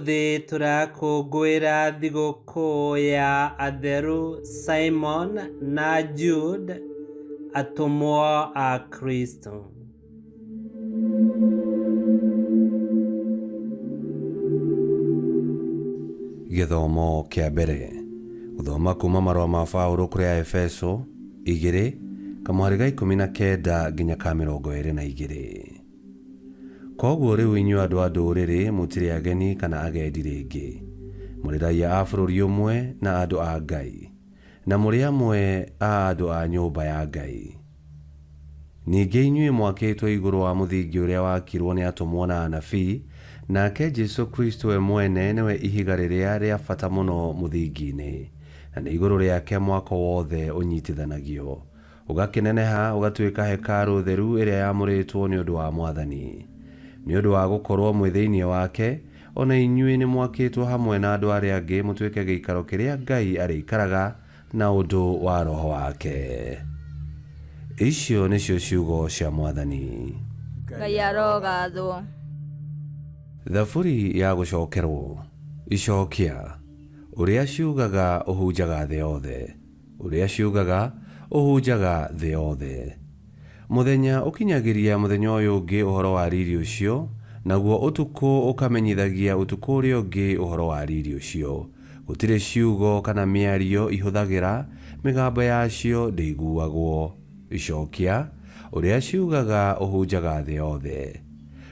Umuthi turakũngũĩra thigũkũ ya atheru Simon na Jude, atũmwo a Kristo. Gĩthomo kĩa mbere. Gũthoma kuma marũa ma Paũlũ kũrĩ Efeso 2 kamũhari ga 19 nginya ka 22. Koguo rĩu inyuĩ andũ a ndũrĩrĩ mũtirĩ ageni kana agendi rĩngĩ, mũrĩ raiya a bũrũri ũmwe na andũ a Ngai, na mũrĩ amwe a andũ a nyũmba ya Ngai. Ningĩ inyuĩ mwakĩtwo igũrũ wa mũthingi ũrĩa wakirwo nĩ atũmwo na anabii, nake Jesũ Kristo we mwene nĩwe ihiga rĩrĩa rĩa bata mũno mũthingi-inĩ, na nĩ igũrũ rĩake mwako wothe ũnyitithanagio, ũgakĩneneha ũgatuĩka hekarũ theru ĩrĩa yamũrĩtwo nĩ ũndũ wa Mwathani. Nĩ ũndũ wa gũkorwo mwĩ thĩinĩ wake, ona inyuĩ nĩ mwakĩtwo hamwe na andũ arĩa angĩ mũtuĩke gĩikaro kĩrĩa Ngai arĩikaraga na ũndũ wa Roho wake. Icio nĩcio ciugo cia Mwathani. Ngai arogathwo. Thaburi ya gũcokerwo. Icokia. Ũrĩa ciugaga ũhunjaga thĩ yothe. Ũrĩa ciugaga ũhunjaga thĩ yothe. Mũthenya ũkinyagĩria mũthenya ũyũ ũngĩ ũhoro wa riri ũcio, naguo ũtukũ ũkamenyithagia ũtukũ ũrĩa ũngĩ ũhoro wa riri ũcio. Gũtirĩ ciugo kana mĩario ihũthagĩra, mĩgambo yacio ndĩiguagwo. Icokia. Ũrĩa ciugaga ũhunjaga thĩ yothe.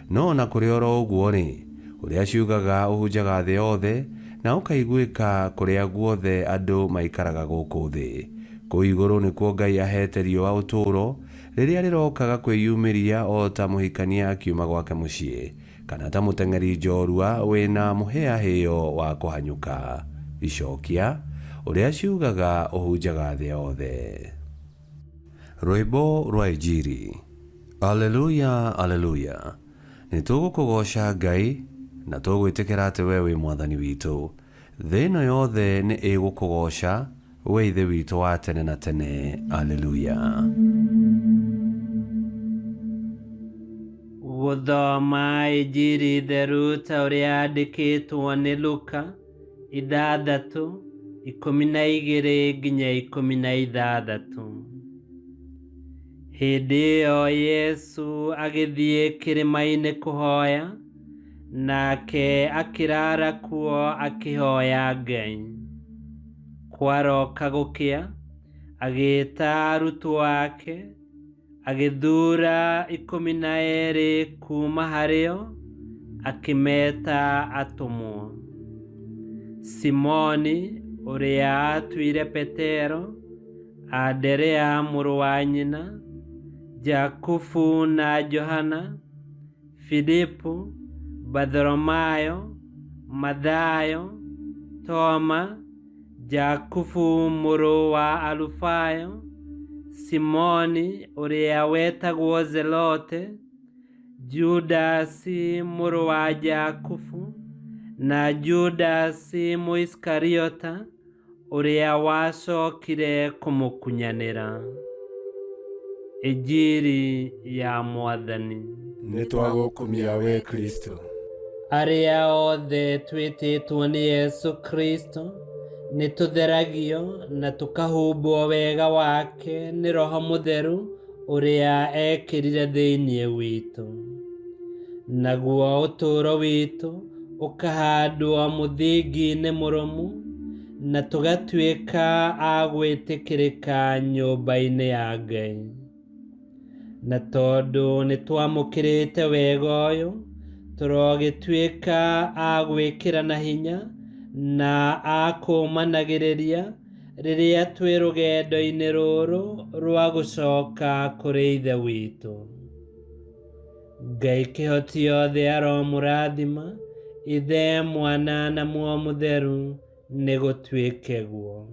No na kũrĩ oro ũguo-rĩ, ũrĩa ciugaga ũhunjaga thĩ yothe, na ũkaiguĩka kũrĩa guothe andũ maikaraga gũkũ thĩ. Kũu igũrũ nĩkuo Ngai ahete riũa ũtũũro, rĩrĩa rĩrokaga kwĩyumĩria o ta mũhikania akiuma gwake mũciĩ, kana ta mũteng'eri njorua wĩna mũhĩahĩo wa kũhanyũka. Icokia. Ũrĩa ciugaga ũhunjaga thĩ yothe. Rwĩmbo rwa Injili. Alleluia, alleluia. Nĩtũgũkũgoca Ngai, na tũgwĩtĩkĩra atĩ we wĩ Mwathani witũ. Thĩ ĩno yothe nĩ ĩgũkũgoca, we Ithe witũ wa tene na tene. Alleluia. Gũthoma Injili theru ta ũrĩa yandĩkĩtwo nĩ Luka 6:12 nginya 16. Hĩndĩ ĩyo Yesu agĩthiĩ kĩrĩma-inĩ kũhoya, nake akĩrara kuo akĩhoya Ngai. Kwaroka gũkĩa, agĩĩta arutwo ake, agĩthuura 12 kuuma harĩo, akĩmeta atũmwo: Simoni ũrĩa aatuire Petero, Anderea mũrũ wa nyina, Jakubu na Johana, Filipu, Bartholomayo, Mathayo, Toma, Jakubu mũrũ wa Alufayo, Simoni ũrĩa wetagwo Zelote, Judasi mũrũ wa Jakubu, na Judasi Mũisikariota ũrĩa wacokire kũmũkunyanĩra. Injili ya Mwathani. Nĩtwagũkumia we Kristo. Arĩa othe twĩtĩtwo nĩ Yesu Kristo, nĩtũtheragio na tũkahumbwo wega wake nĩ Roho Mũtheru ũrĩa ekĩrire thĩinĩ witũ. Naguo ũtũũro witũ ũkahandwo mũthingi-inĩ mũrũmu, na tũgatuĩka a gwĩtĩkĩrĩka nyũmba-inĩ ya Ngai. Na tondũ nĩtwamũkĩrĩte wega ũyũ, tũrogĩtuĩka a gwĩkĩrana hinya na a kũũmanagĩrĩria rĩrĩa twĩ rũgendo-inĩ rũrũ rwa gũcoka kũrĩ Ithe witũ. Ngai kĩhoti yothe aromũrathima, Ithe, Mwana na Muoyo Mũtheru, nĩ gũtuĩke guo.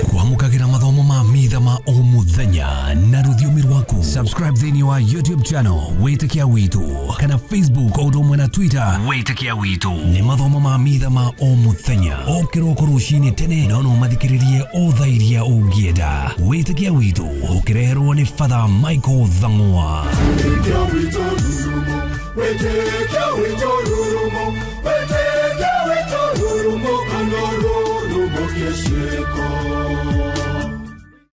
Kwamũkagĩra mathomo ma mitha ma ma o muthenya na rũthiomi rwaku. Subscribe thĩinĩ wa YouTube channel Wĩtĩkia Witũ kana Facebook o ũndũ ũmwe na Twitter Wĩtĩkia Witũ. Nĩ mathomo ma mitha ma o muthenya o kĩroko rũcinĩ tene na no mathikĩrĩrie o thaa iria ũngĩenda. Wĩtĩkia Witũ ũkĩreherwo nĩ Father Michael Thang'wa. Wĩtĩkia Witũ rurumo, Wĩtĩkia Witũ rurumo, Wĩtĩkia Witũ rurumo, kana rurumo kĩciĩko.